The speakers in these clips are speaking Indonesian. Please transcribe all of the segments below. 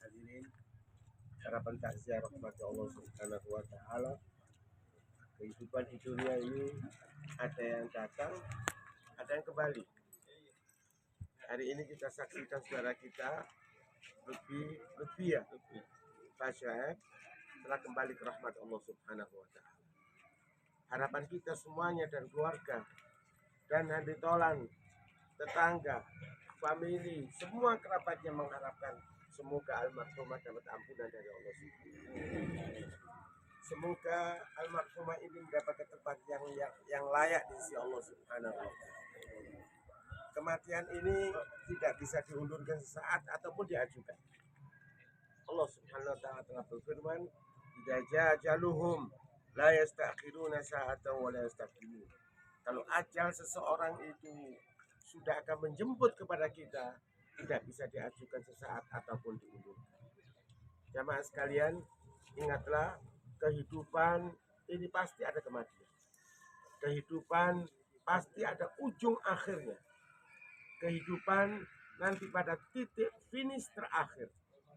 Hadirin, harapan takziah rahmat Allah Subhanahu wa taala. Kehidupan di dunia ini ada yang datang, ada yang kembali. Hari ini kita saksikan saudara kita lebih Pasha telah kembali ke rahmat Allah Subhanahu wa taala. Harapan kita semuanya dan keluarga dan handitolan, tetangga, famili, semua kerabatnya mengharapkan semoga almarhumah dapat ampunan dari Allah Subhanahu wa taala. Semoga almarhumah ini mendapat tempat yang layak di sisi Allah Subhanahu wa taala. Kematian ini tidak bisa diundurkan sesaat ataupun diajukan. Allah Subhanahu wa taala telah berfirman, "Idza jaa ajaluhum la yastakhiruna sa'atan wa la yastaqdimun." Kalau ajal seseorang itu sudah akan menjemput kepada kita, tidak bisa diajukan sesaat ataupun diundurkan. Jamaah sekalian, ingatlah kehidupan ini pasti ada kematian. Kehidupan pasti ada ujung akhirnya. Kehidupan nanti pada titik finish terakhir.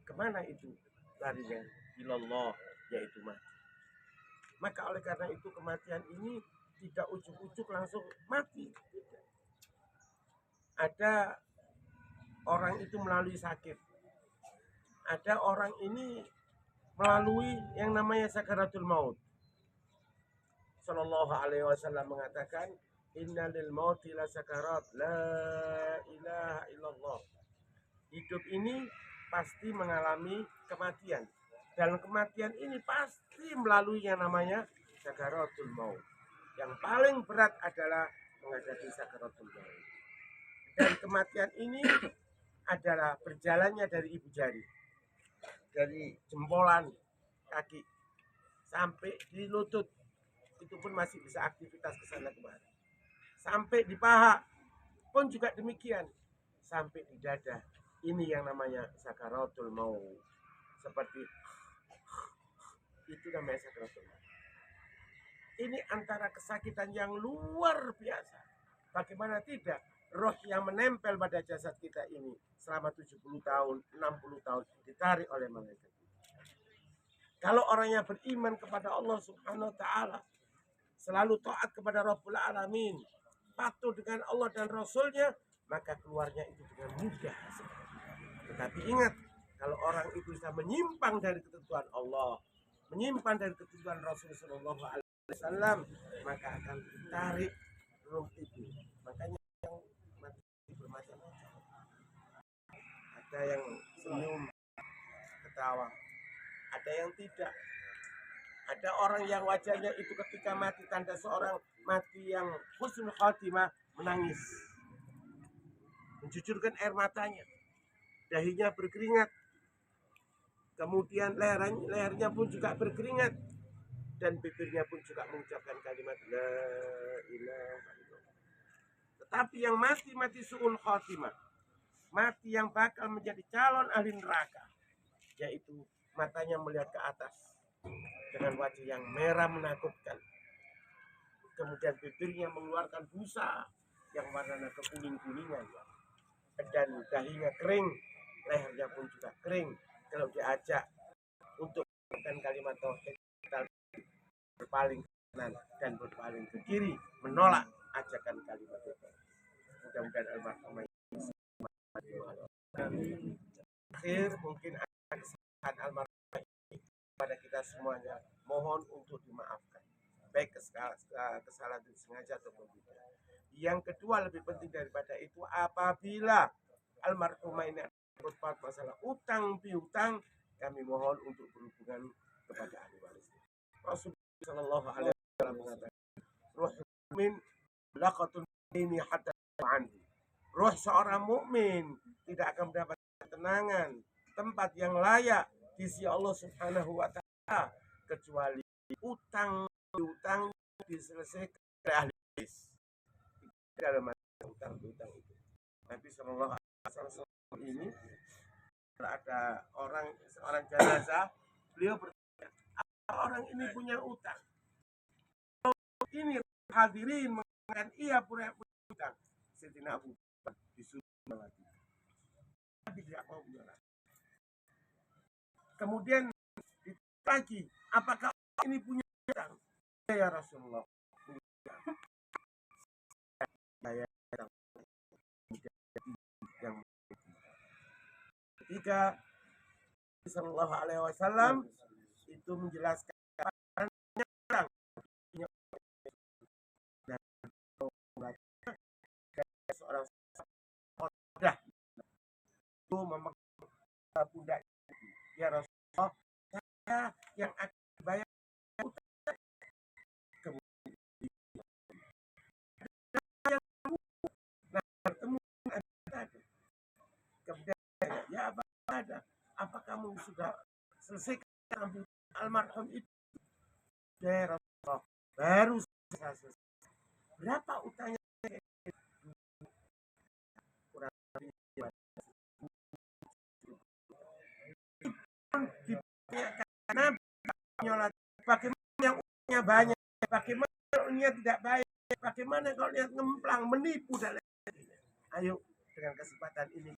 Kemana itu larinya? Ilallah, yaitu mati. Maka oleh karena itu kematian ini tidak ujuk-ujuk langsung mati. Ada orang itu melalui sakit. Ada orang ini melalui yang namanya sakaratul maut. Sallallahu alaihi wasallam mengatakan, "Inna lil mauti la sakarat, la ilaha illallah." Hidup ini pasti mengalami kematian. Dan kematian ini pasti melalui yang namanya sakaratul maut. Yang paling berat adalah menghadapi sakaratul maut. Dan kematian ini adalah berjalannya dari ibu jari, dari jempolan kaki sampai di lutut, itu pun masih bisa aktivitas ke sana kemari. Sampai di paha pun juga demikian, sampai di dada. Ini yang namanya sakaratul maut. Seperti itu namanya sakaratul maut. Ini antara kesakitan yang luar biasa. Bagaimana tidak, roh yang menempel pada jasad kita ini selama 70 tahun, 60 tahun ditarik oleh malaikat. Kalau orang yang beriman kepada Allah Subhanahu wa taala, selalu taat kepada Rabbul Alamin, patuh dengan Allah dan Rasulnya, maka keluarnya itu dengan mudah. Tetapi ingat, kalau orang itu bisa menyimpang dari ketentuan Allah, menyimpang dari ketentuan Rasul Sallallahu Alaihi Wasallam, maka akan ditarik roh itu. Makanya yang mati bermacam-macam. Ada yang senyum, ketawa, ada yang tidak. Ada orang yang wajahnya itu ketika mati tanda seorang mati yang husnul khatimah, menangis, mencucurkan air matanya, dahinya berkeringat, kemudian lehernya pun juga berkeringat, dan bibirnya pun juga mengucapkan kalimat la ilaha illallah. Tetapi yang mati su'ul khatimah, mati yang bakal menjadi calon ahli neraka, yaitu matanya melihat ke atas dengan wajah yang merah menakutkan, kemudian bibirnya mengeluarkan busa yang warnanya kekuning-kuningan, dan dahinya kering, lehernya pun juga kering. Kalau diajak untuk mengatakan kalimat tauhid, berpaling kanan dan berpaling ke kiri, menolak ajakan kalimat itu. Mudah-mudahan almarhumah akhir mungkin akan kesalahan almarhumah ini pada kita semuanya, mohon untuk dimaafkan, baik kesalahan sengaja ataupun tidak. Yang kedua, lebih penting daripada itu, apabila almarhumah ini berbuat masalah utang piutang, kami mohon untuk berhubungan kepada ahli waris. Rasulullah Shallallahu Alaihi Wasallam mengatakan, ruh mukmin laqatun ini hatta anhu. Ruh seorang mukmin tidak akan mendapat ketenangan, tempat yang layak di sisi Allah Subhanahu wa taala kecuali utang diselesaikan oleh ahli waris. Dalam utang itu, Nabi Shallallahu Alaihi Wasallam ini ada seorang jenazah, beliau bertanya, orang ini punya utang. Ini hadirin mengatakan iya punya utang. Sayyidina Abu disuruh lagi. Nabi tidak mau menyerah. Kemudian lagi, apakah ini punya pedang? Ya Rasulullah. Saya yang ketika Sallallahu Alaihi Wasallam itu menjelaskan dan seorang sudah itu memegang pundak ya Rasulullah, saya yang akan bayar bertemu kemudian ya apa ada, apa kamu sudah selesaikan ambil almarhum itu? Ya Rasulullah, baru selesai. Berapa utangnya? Kurang lebih karena nyolat. Bagaimana yang utangnya banyak? Bagaimana kalau niat tidak baik? Bagaimana kalau niat ngemplang, menipu dan lain-lain? Ayo dengan kesempatan ini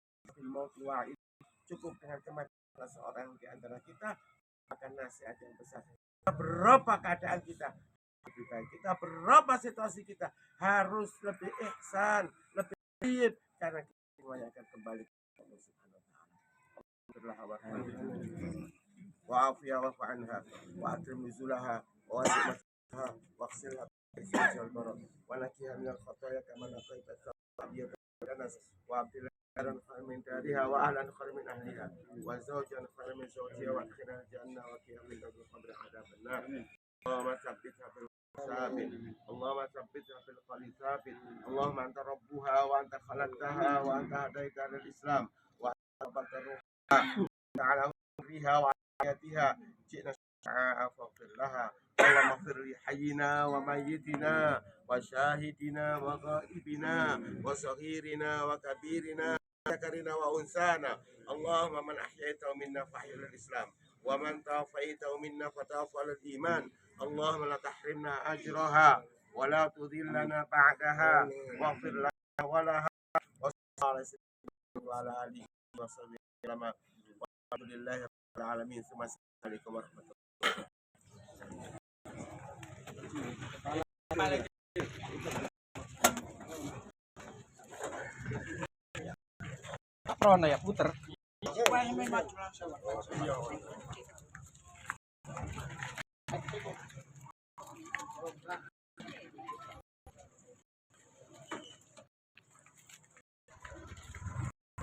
mau keluar itu cukup dengan kematian seorang di antara kita akan nasihat yang besar. Berapa keadaan kita lebih baik, kita berapa situasi kita harus lebih ihsan, lebih baik karena kita semuanya akan kembali ke Allah Subhanahu wa taala. Wa'afiyah wa'fu anha wa'akrim nuzulaha wa'azimataha wa'aksilha wa'isajal barak wa'nakiha minal khataya kama naqaita ta'abiyat wa'anas wa'abdillah khairan min dariha wa'ahlan khairan min ahliha wa zawjan khairan min zawjiha wa'akhirah jannah wa qiyam min qabri adhaban nar. Allahumma tsabbitha bil sabit, Allahumma tsabbitha bil qali sabit, Allahumma anta rabbuha wa anta khalaqtaha wa anta hadaita lil Islam wa anta bataruha ta'ala riha wa ayatiha ji'na sya'a faghfir laha Allahumma ighfir li hayyina wa mayyitina wa syahidina wa ghaibina wa saghirina wa kabirina zakarina wa unsana. Allahumma man ahyaitahu minna fahyil Islam wa man tawafaitahu minna fatawaffa al iman. Allahumma la tahrimna ajraha wa la tudhillana ba'daha waghfir lana wa laha wa sallallahu ala alihi wa sahbihi wa alhamdulillahi rabbil alamin. Assalamualaikum warahmatullahi wabarakatuh. Corona ya puter.